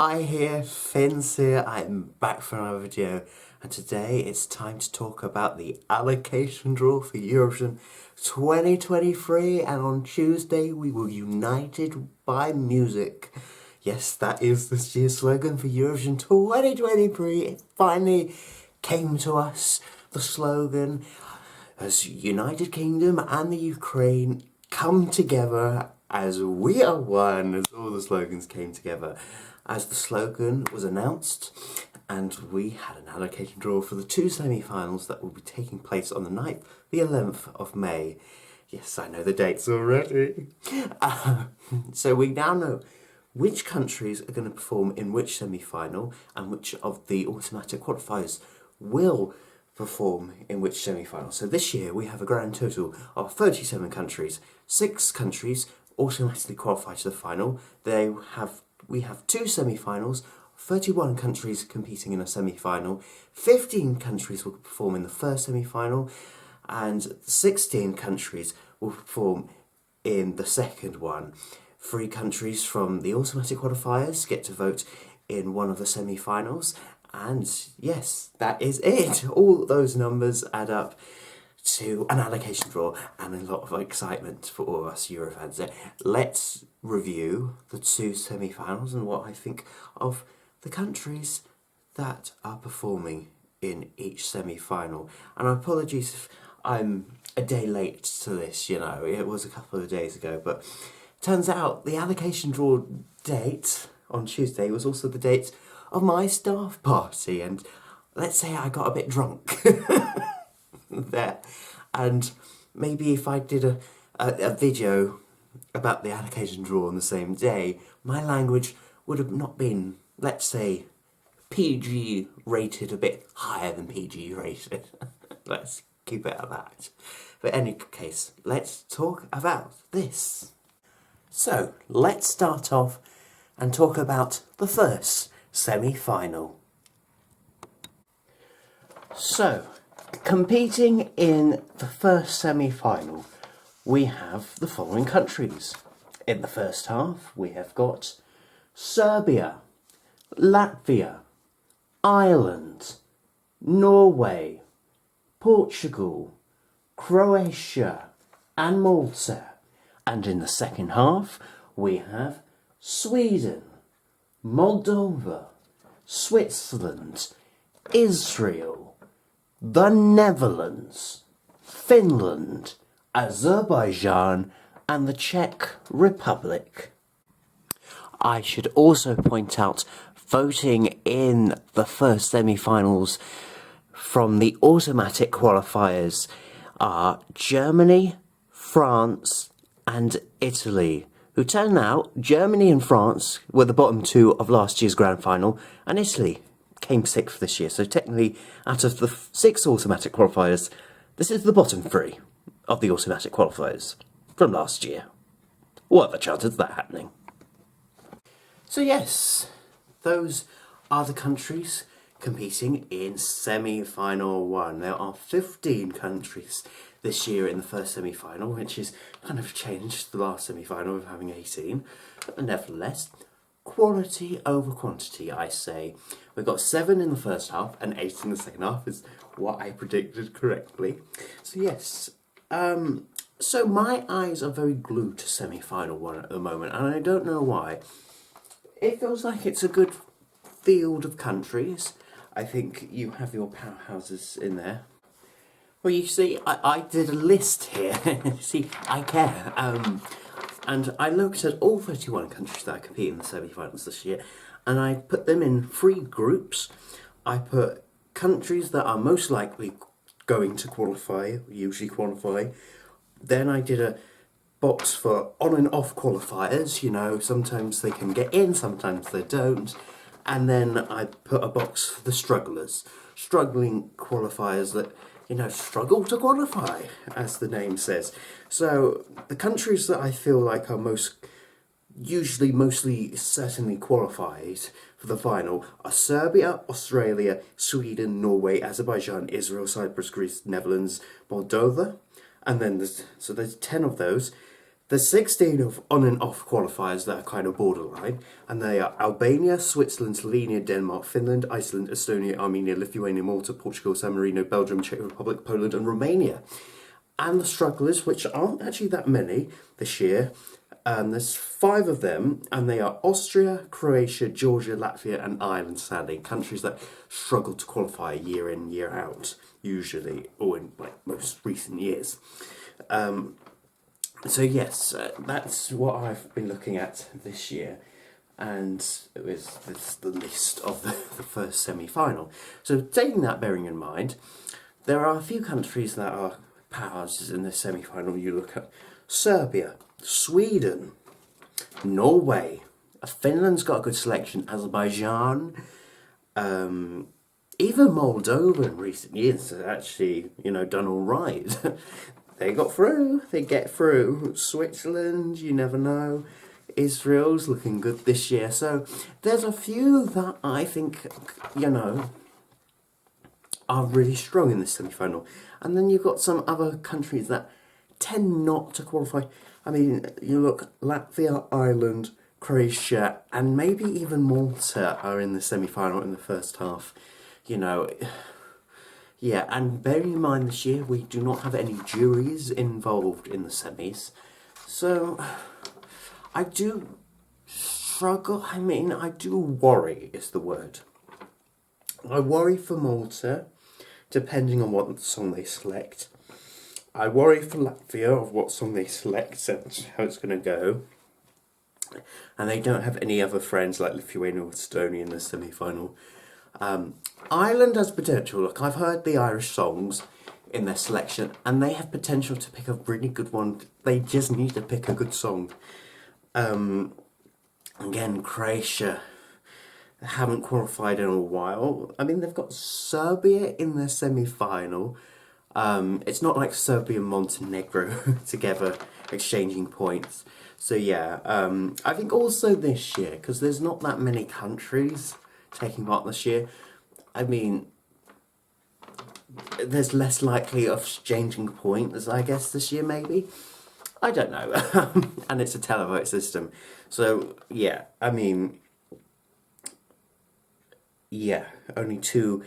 Hi here, Finns here. I'm back for another video, and today it's time to talk about the allocation draw for Eurovision 2023, and on Tuesday we were united by music. Yes, that is this year's slogan for Eurovision 2023. It finally came to us, the slogan, as United Kingdom and the Ukraine come together as we are one, as all the slogans came together. As the slogan was announced, and we had an allocation draw for the two semi-finals that will be taking place on the 9th, the 11th of May. Yes, I know the dates already. So we now know which countries are going to perform in which semi-final and which of the automatic qualifiers will perform in which semi-final. So this year we have a grand total of 37 countries. 6 countries automatically qualify to the final. We have 2 semi-finals, 31 countries competing in a semi-final, 15 countries will perform in the first semi-final, and 16 countries will perform in the second one. 3 countries from the automatic qualifiers get to vote in one of the semi-finals, and yes, that is it. All those numbers add up to an allocation draw and a lot of excitement for all of us Eurofans. So let's review the 2 semi-finals and what I think of the countries that are performing in each semi-final. And apologies if I'm a day late to this, it was a couple of days ago, but turns out the allocation draw date on Tuesday was also the date of my staff party, and let's say I got a bit drunk there, and maybe if I did a video about the allocation draw on the same day, my language would have not been, let's say, PG rated, a bit higher than PG rated. Let's keep it at that. But in any case, let's talk about this. So, let's start off and talk about the first semi-final. So, competing in the first semi-final, we have the following countries. In the first half, we have got Serbia, Latvia, Ireland, Norway, Portugal, Croatia, and Malta. And in the second half, we have Sweden, Moldova, Switzerland, Israel, the Netherlands, Finland, Azerbaijan, and the Czech Republic. I should also point out, voting in the first semi-finals from the automatic qualifiers are Germany, France, and Italy, who turned out Germany and France were the bottom 2 of last year's grand final, and Italy came 6th this year. So technically, out of the 6 automatic qualifiers, this is the bottom 3 of the automatic qualifiers from last year. What are the chances of that happening? So yes, those are the countries competing in semi-final 1. There are 15 countries this year in the first semi-final, which is kind of changed the last semi-final of having 18. But nevertheless, quality over quantity, I say. We've got 7 in the first half and 8 in the second half, is what I predicted correctly. So yes, so my eyes are very glued to semi-final 1 at the moment, and I don't know why. It feels like it's a good field of countries. I think you have your powerhouses in there. Well, you see, I did a list here. See, I care. And I looked at all 31 countries that are competing in the semi-finals this year, and I put them in 3 groups. I put countries that are most likely going to qualify, usually qualify. Then I did a box for on and off qualifiers, sometimes they can get in, sometimes they don't. And then I put a box for the strugglers, struggling qualifiers that, struggle to qualify, as the name says. So the countries that I feel like are mostly certainly qualified for the final are Serbia, Australia, Sweden, Norway, Azerbaijan, Israel, Cyprus, Greece, Netherlands, Moldova. And then there's 10 of those. There's 16 of on and off qualifiers that are kind of borderline, and they are Albania, Switzerland, Slovenia, Denmark, Finland, Iceland, Estonia, Armenia, Lithuania, Malta, Portugal, San Marino, Belgium, Czech Republic, Poland, and Romania. And the strugglers, which aren't actually that many this year, there's 5 of them, and they are Austria, Croatia, Georgia, Latvia, and Ireland, sadly. Countries that struggle to qualify year in, year out, usually, or in like most recent years. So yes, that's what I've been looking at this year, and it was the list of the first semi-final. So taking that, bearing in mind, there are a few countries that are powerhouses in this semi-final. You look at Serbia, Sweden, Norway, Finland's got a good selection, Azerbaijan, even Moldova in recent years has actually, done all right. They got through, they get through. Switzerland, you never know. Israel's looking good this year. So there's a few that I think, are really strong in this semi-final. And then you've got some other countries that tend not to qualify. I mean, you look, Latvia, Ireland, Croatia, and maybe even Malta are in the semi-final in the first half. Yeah, and bearing in mind this year we do not have any juries involved in the semis. So, I do struggle, I do worry is the word. I worry for Malta, depending on what song they select. I worry for Latvia of what song they select and how it's going to go. And they don't have any other friends like Lithuania or Estonia in the semi-final. Ireland has potential. Look, I've heard the Irish songs in their selection, and they have potential to pick a really good one. They just need to pick a good song. Again, Croatia haven't qualified in a while. I mean, they've got Serbia in their semi-final. It's not like Serbia and Montenegro together exchanging points. So yeah, I think also this year, because there's not that many countries taking part this year, I mean, there's less likely of exchanging points, I guess, this year maybe. I don't know. And it's a televote system. So, yeah, I mean, yeah, only 2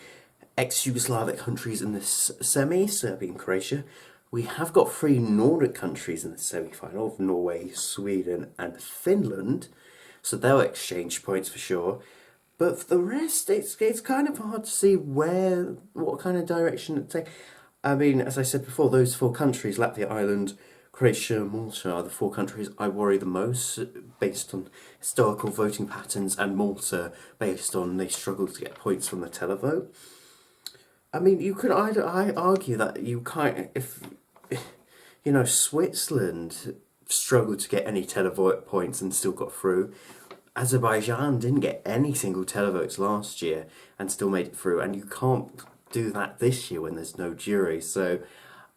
ex-Yugoslavic countries in this semi, Serbia and Croatia. We have got 3 Nordic countries in the semi-final of Norway, Sweden and Finland. So they'll exchange points for sure. But for the rest, it's kind of hard to see what kind of direction it takes. I mean, as I said before, those 4 countries, Latvia, Ireland, Croatia, Malta, are the 4 countries I worry the most based on historical voting patterns, and Malta based on they struggle to get points from the televote. I mean, you could I argue that you can't, if Switzerland struggled to get any televote points and still got through. Azerbaijan didn't get any single televotes last year and still made it through, and you can't do that this year when there's no jury. So,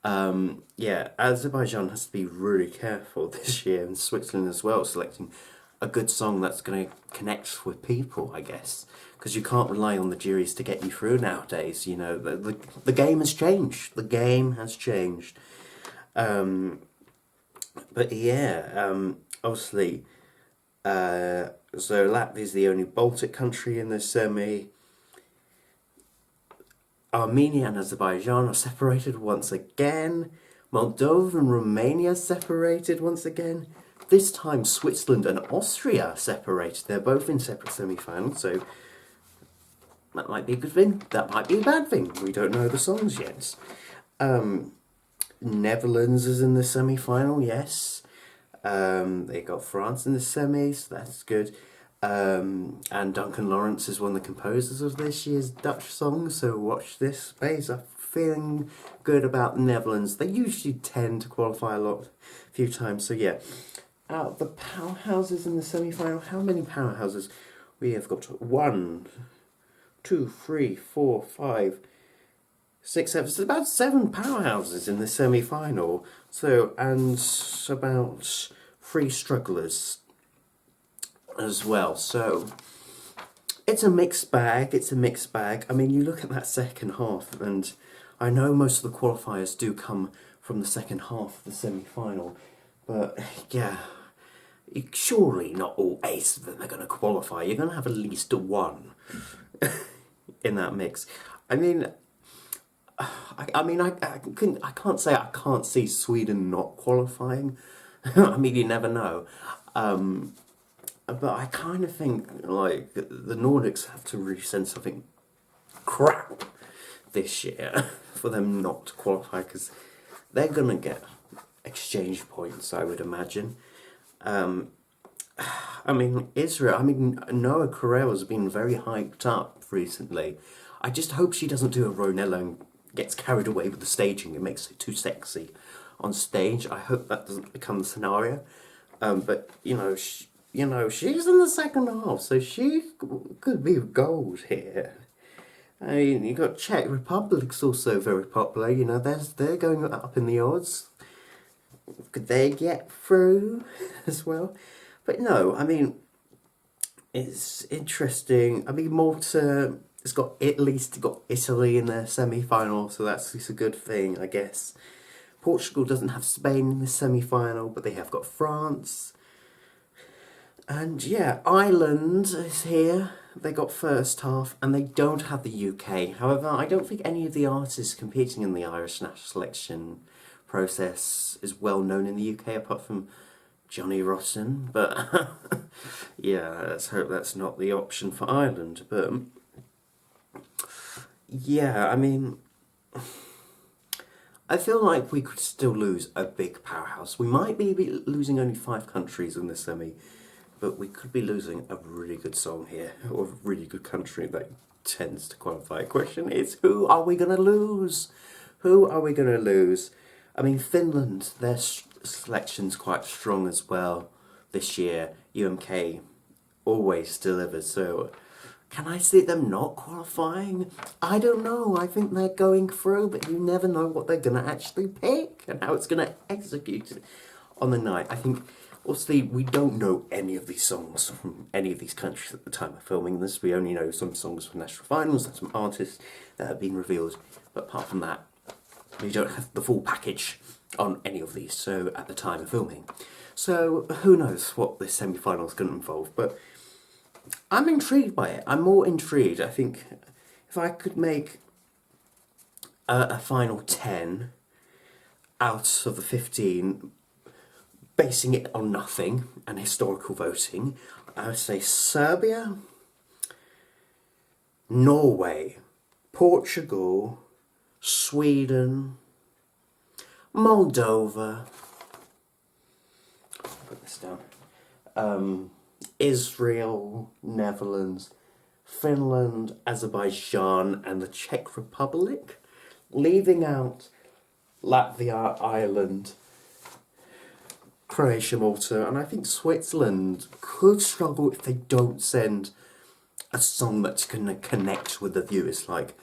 yeah, Azerbaijan has to be really careful this year, and Switzerland as well, selecting a good song that's going to connect with people, I guess, because you can't rely on the juries to get you through nowadays. The game has changed. The game has changed. But yeah, obviously. So Latvia's the only Baltic country in the semi. Armenia and Azerbaijan are separated once again. Moldova and Romania separated once again. This time Switzerland and Austria are separated. They're both in separate semi-finals, so that might be a good thing. That might be a bad thing. We don't know the songs yet. Netherlands is in the semi-final, yes. They got France in the semis, so that's good. And Duncan Lawrence is one of the composers of this year's Dutch song, so watch this space. I'm feeling good about the Netherlands. They usually tend to qualify a few times, so yeah. Out of the powerhouses in the semi-final, how many powerhouses? We have got 1, 2, 3, 4, 5, 6, 7. There's about 7 powerhouses in the semi-final. So, and about 3 strugglers as well. So, it's a mixed bag. It's a mixed bag. I mean, you look at that second half, and I know most of the qualifiers do come from the second half of the semi-final. But yeah, surely not all 8 of them are going to qualify. You're going to have at least one in that mix. I mean, I can't say I can't see Sweden not qualifying. I mean, you never know. But I kind of think, like, the Nordics have to really send something crap this year for them not to qualify, because they're going to get exchange points, I would imagine. I mean, Israel, Noah Carrera's been very hyped up recently. I just hope she doesn't do a Ronella and gets carried away with the staging and makes it too sexy on stage. I hope that doesn't become the scenario. But, she's in the second half, so she could be gold here. I mean, you've got Czech Republic's also very popular, they're going up in the odds. Could they get through as well? But no, I mean, it's interesting. I mean, Malta, it's got Italy in their semi-final, so it's a good thing, I guess. Portugal doesn't have Spain in the semi-final, but they have got France. And yeah, Ireland is here. They got first half, and they don't have the UK. However, I don't think any of the artists competing in the Irish national selection process is well known in the UK, apart from Johnny Rotten. But yeah, let's hope that's not the option for Ireland. But yeah, I mean, I feel like we could still lose a big powerhouse. We might be losing only 5 countries in the semi, but we could be losing a really good song here, or a really good country that tends to qualify. The question is, who are we going to lose? Who are we going to lose? I mean, Finland, their selection's quite strong as well this year. UMK always delivers, so can I see them not qualifying? I don't know. I think they're going through, but you never know what they're going to actually pick and how it's going to execute it on the night. I think, obviously, we don't know any of these songs from any of these countries at the time of filming this. We only know some songs from national finals and some artists that have been revealed. But apart from that, we don't have the full package on any of these, so at the time of filming. So who knows what this semi-final is going to involve, but I'm intrigued by it. I'm more intrigued. I think if I could make a final 10 out of the 15, basing it on nothing and historical voting, I would say Serbia, Norway, Portugal, Sweden, Moldova, put this down, Israel, Netherlands, Finland, Azerbaijan and the Czech Republic, leaving out Latvia, Ireland, Croatia, Malta, and I think Switzerland could struggle if they don't send a song that's going to connect with the viewers, like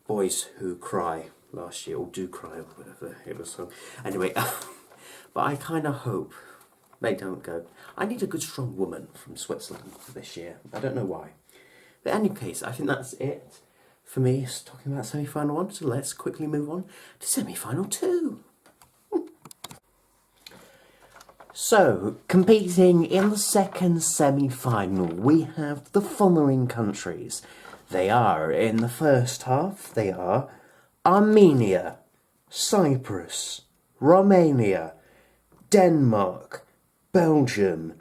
Boys Who Cry last year, or Do Cry, or whatever it was song. Anyway, but I kind of hope they don't go. I need a good strong woman from Switzerland for this year. I don't know why. But in any case, I think that's it for me talking about semi-final 1, so let's quickly move on to semi-final 2. So, competing in the second semi-final, we have the following countries. They are, in the first half, they are Armenia, Cyprus, Romania, Denmark, Belgium,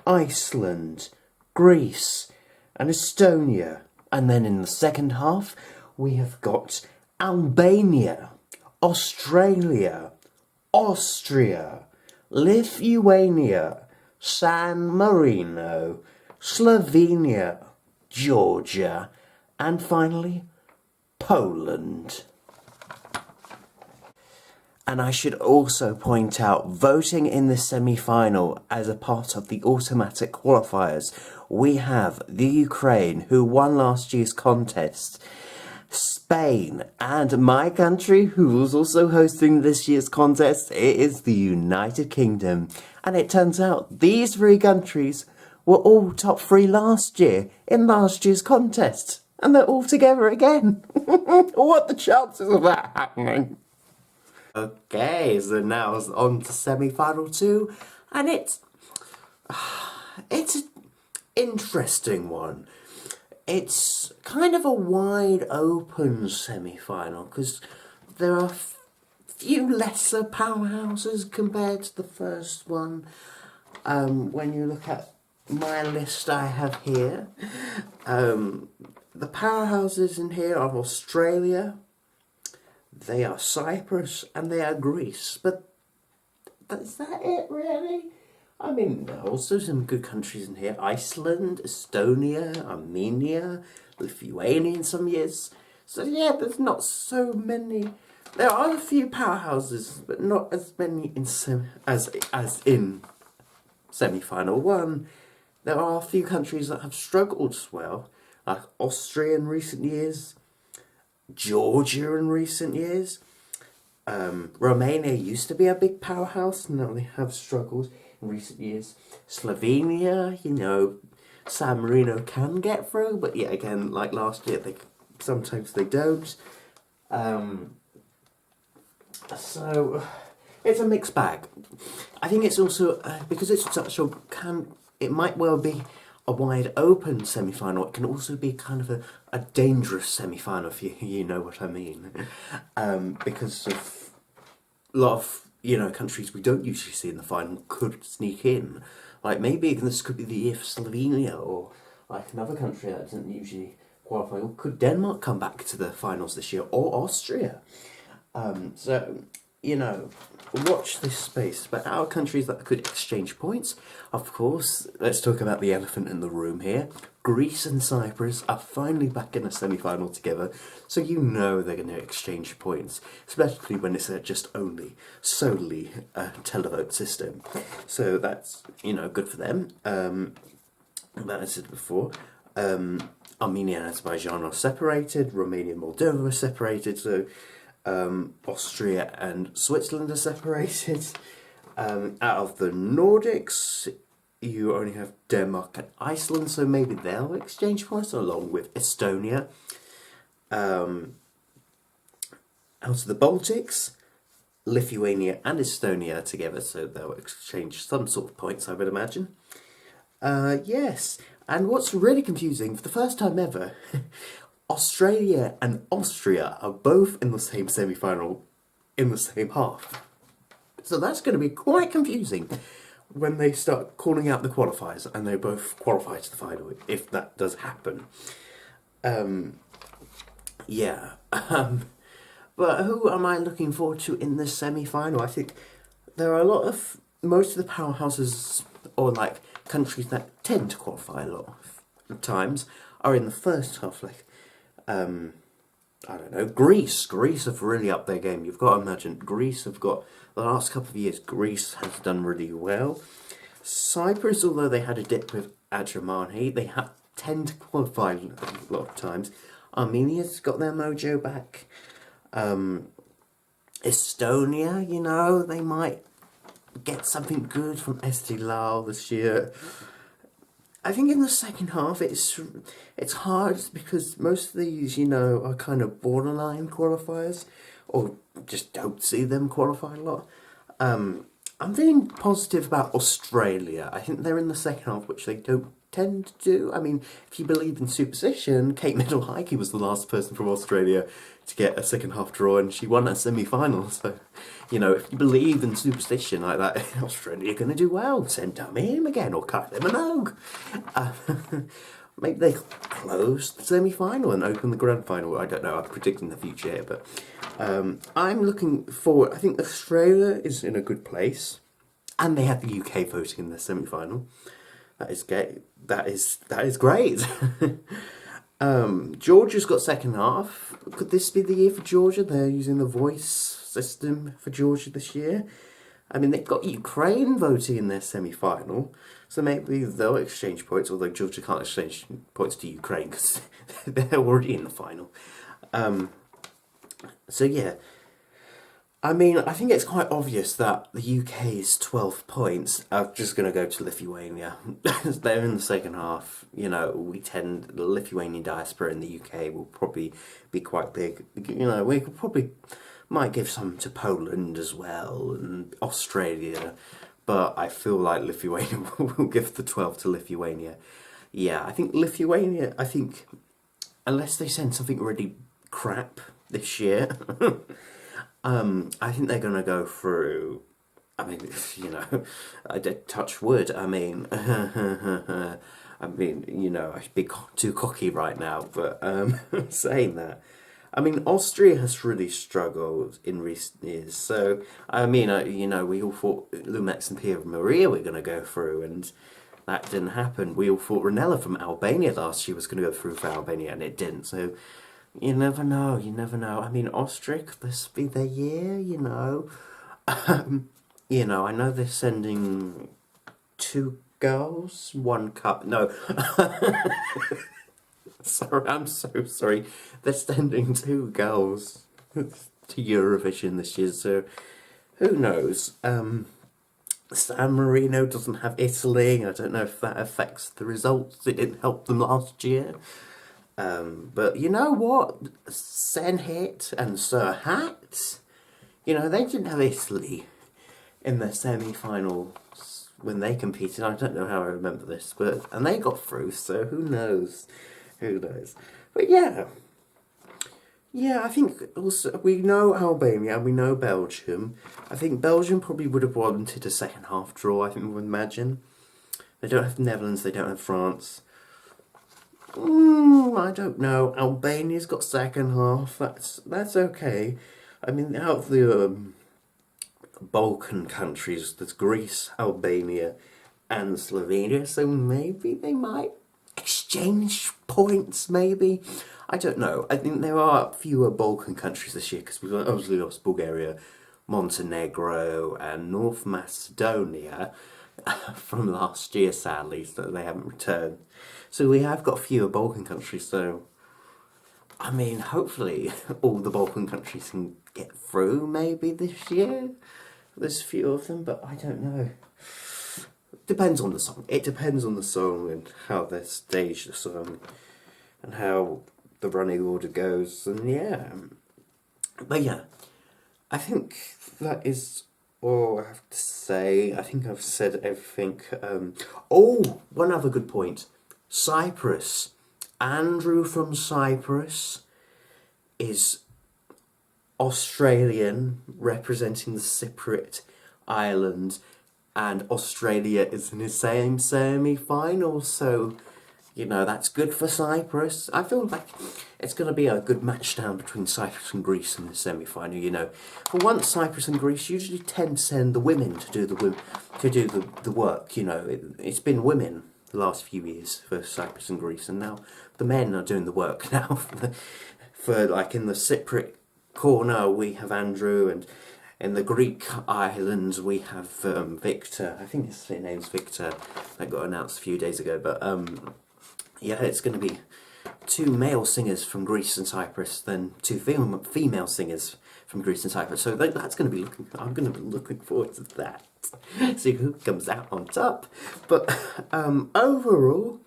Iceland, Greece, and Estonia. And then in the second half, we have got Albania, Australia, Austria, Lithuania, San Marino, Slovenia, Georgia, and finally, Poland. And I should also point out, voting in the semi-final as a part of the automatic qualifiers, we have the Ukraine, who won last year's contest, Spain, and my country, who was also hosting this year's contest. It is the United Kingdom. And it turns out these 3 countries were all top 3 last year in last year's contest. And they're all together again. What are the chances of that happening? Okay, so now it's on to semi-final 2, and it's an interesting one. It's kind of a wide open semi-final because there are few lesser powerhouses compared to the first one. When you look at my list I have here, the powerhouses in here are Australia, they are Cyprus, and they are Greece. But is that it, really? I mean, there are also some good countries in here. Iceland, Estonia, Armenia, Lithuania in some years. So yeah, there's not so many. There are a few powerhouses, but not as many as in semi-final 1. There are a few countries that have struggled as well, like Austria in recent years, Georgia in recent years. Romania used to be a big powerhouse, now they have struggled in recent years. Slovenia, you know, San Marino can get through, but yeah, again, like last year, sometimes they don't. So it's a mixed bag. I think it's also because it's such a it might well be a wide open semi-final. It can also be kind of a dangerous semi-final, if you know what I mean, because of a lot of countries we don't usually see in the final could sneak in. Like maybe this could be the year for Slovenia, or like another country that doesn't usually qualify. Or could Denmark come back to the finals this year, or Austria? So, watch this space. But our countries that could exchange points, of course, let's talk about the elephant in the room here. Greece and Cyprus are finally back in a semi-final together, so they're going to exchange points, especially when it's just solely a televote system. So that's, good for them. That I said before. Armenia and Azerbaijan are separated, Romania and Moldova are separated, so Austria and Switzerland are separated. Out of the Nordics, you only have Denmark and Iceland, so maybe they'll exchange points along with Estonia. Out of the Baltics, Lithuania and Estonia are together, so they'll exchange some sort of points, I would imagine. Yes, and what's really confusing, for the first time ever, Australia and Austria are both in the same semi-final in the same half. So that's going to be quite confusing when they start calling out the qualifiers and they both qualify to the final, if that does happen. But who am I looking forward to in this semi-final? I think there are most of the powerhouses, or like countries that tend to qualify a lot of times, are in the first half, like I don't know, Greece. Greece have really upped their game. You've got to imagine, Greece have got, the last couple of years, Greece has done really well. Cyprus, although they had a dip with Adramani, they tend to qualify a lot of times. Armenia's got their mojo back. Estonia, they might get something good from Estilal this year. I think in the second half it's hard because most of these, are kind of borderline qualifiers, or just don't see them qualify a lot. I'm feeling positive about Australia. I think they're in the second half, which they don't tend to do. I mean, if you believe in superstition, Kate Middle-Heidke was the last person from Australia to get a second half draw, and she won a semi-final. So, if you believe in superstition like that, Australia are going to do well. Send Tamim again, or Kylie Minogue. Maybe they close the semi-final and open the grand final. I don't know, I'm predicting the future here, but I'm looking forward. I think Australia is in a good place, and they have the UK voting in the semi-final. That is great. That is great. Georgia's got second half. Could this be the year for Georgia? They're using the voice system for Georgia this year. I mean, they've got Ukraine voting in their semi-final, so maybe they'll exchange points, although Georgia can't exchange points to Ukraine because they're already in the final. So yeah, I mean, I think it's quite obvious that the UK's 12 points are just going to go to Lithuania. They're in the second half. The Lithuanian diaspora in the UK will probably be quite big. We could probably Might give some to Poland as well, and Australia, but I feel like Lithuania will give the 12 to Lithuania. Yeah, I think Lithuania, unless they send something really crap this year, I think they're going to go through. I mean, I did touch wood. I mean, I should be too cocky right now, but saying that, I mean, Austria has really struggled in recent years. So, I mean, we all thought Lumex and Pia Maria were going to go through, and that didn't happen. We all thought Ranella from Albania last year was going to go through for Albania, and it didn't. So, you never know. You never know. I mean, Austria, could this be their year? I know they're sending 2 girls, 1 cup. No. Sorry, I'm so sorry. They're sending 2 girls to Eurovision this year, so who knows? San Marino doesn't have Italy. I don't know if that affects the results. It didn't help them last year. But you know what? Senhit and Serhat, they didn't have Italy in the semi-finals when they competed. I don't know how I remember this, and they got through, so who knows? Who knows? But yeah, I think also we know Albania, we know Belgium. I think Belgium probably would have wanted a second half draw, I think we would imagine. They don't have the Netherlands, they don't have France. I don't know. Albania's got second half, that's okay. I mean, out of the Balkan countries, there's Greece, Albania, and Slovenia, so maybe they might exchange points, maybe. I don't know. I think there are fewer Balkan countries this year, because we've obviously lost Bulgaria, Montenegro, and North Macedonia from last year, sadly, so they haven't returned. So we have got fewer Balkan countries, so I mean, hopefully all the Balkan countries can get through maybe this year. There's a few of them, but I don't know. Depends on the song. It depends on the song and how they stage the song and how the running order goes. And yeah. But yeah, I think that is all I have to say. I think I've said everything. One other good point. Cyprus. Andrew from Cyprus is Australian, representing the Cypriot island, and Australia is in the same semi-final, so, that's good for Cyprus. I feel like it's going to be a good match down between Cyprus and Greece in the semi-final, For once, Cyprus and Greece usually tend to send the women to do the work, It's been women the last few years for Cyprus and Greece, and now the men are doing the work now. For like in the Cypriot corner we have Andrew, and in the Greek islands we have Victor. I think his name's Victor. That got announced a few days ago, but yeah, it's going to be 2 male singers from Greece and Cyprus, then 2 female singers from Greece and Cyprus. So that's going to be I'm going to be looking forward to that. See who comes out on top. But overall,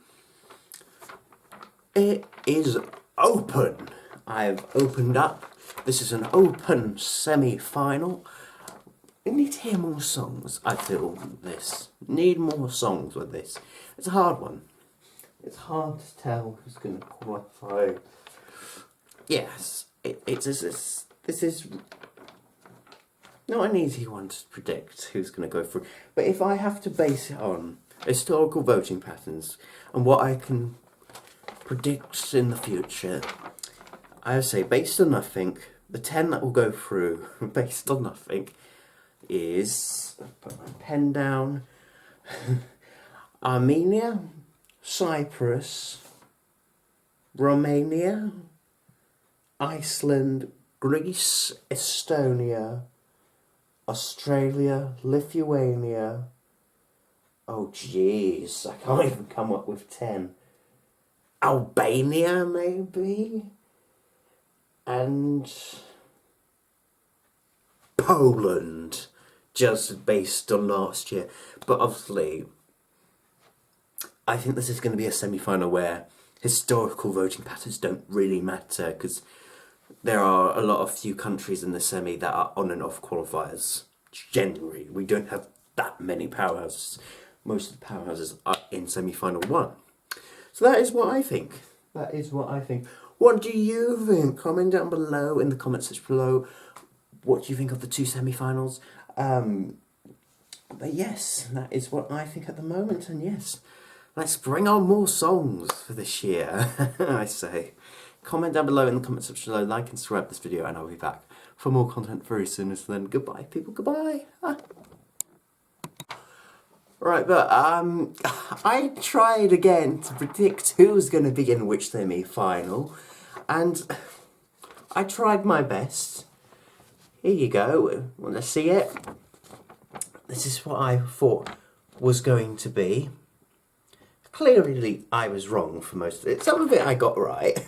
it is open. I've opened up. This is an open semi-final. We need to hear more songs, I feel, this. Need more songs with this. It's a hard one. It's hard to tell who's going to qualify. Yes, this is not an easy one to predict who's going to go through. But if I have to base it on historical voting patterns and what I can predict in the future, I would say, based on nothing, the 10 that will go through, based on nothing, is, put my pen down, Armenia, Cyprus, Romania, Iceland, Greece, Estonia, Australia, Lithuania. Oh jeez, I can't even come up with 10. Albania, maybe? And Poland, just based on last year. But obviously, I think this is going to be a semi-final where historical voting patterns don't really matter, because there are a lot of few countries in the semi that are on and off qualifiers. Generally, we don't have that many powerhouses. Most of the powerhouses are in semi-final one. So that is what I think. That is what I think. What do you think? Comment down below in the comment section below. What do you think of the two semi-finals? But yes, that is what I think at the moment. And yes, let's bring on more songs for this year, I say. Comment down below in the comment section below, like and subscribe to this video, and I'll be back for more content very soon. So then, goodbye, people, goodbye. Right, but I tried again to predict who's going to be in which semi-final, and I tried my best. Here you go. Want to see it? This is what I thought was going to be. Clearly, I was wrong for most of it. Some of it I got right.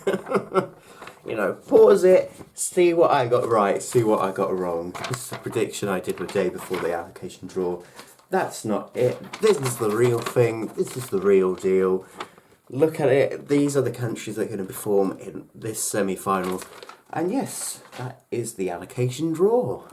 You know, pause it, see what I got right, see what I got wrong. This is a prediction I did the day before the allocation draw. That's not it. This is the real thing. This is the real deal. Look at it. These are the countries that are going to perform in this semi-final. And yes, that is the allocation draw.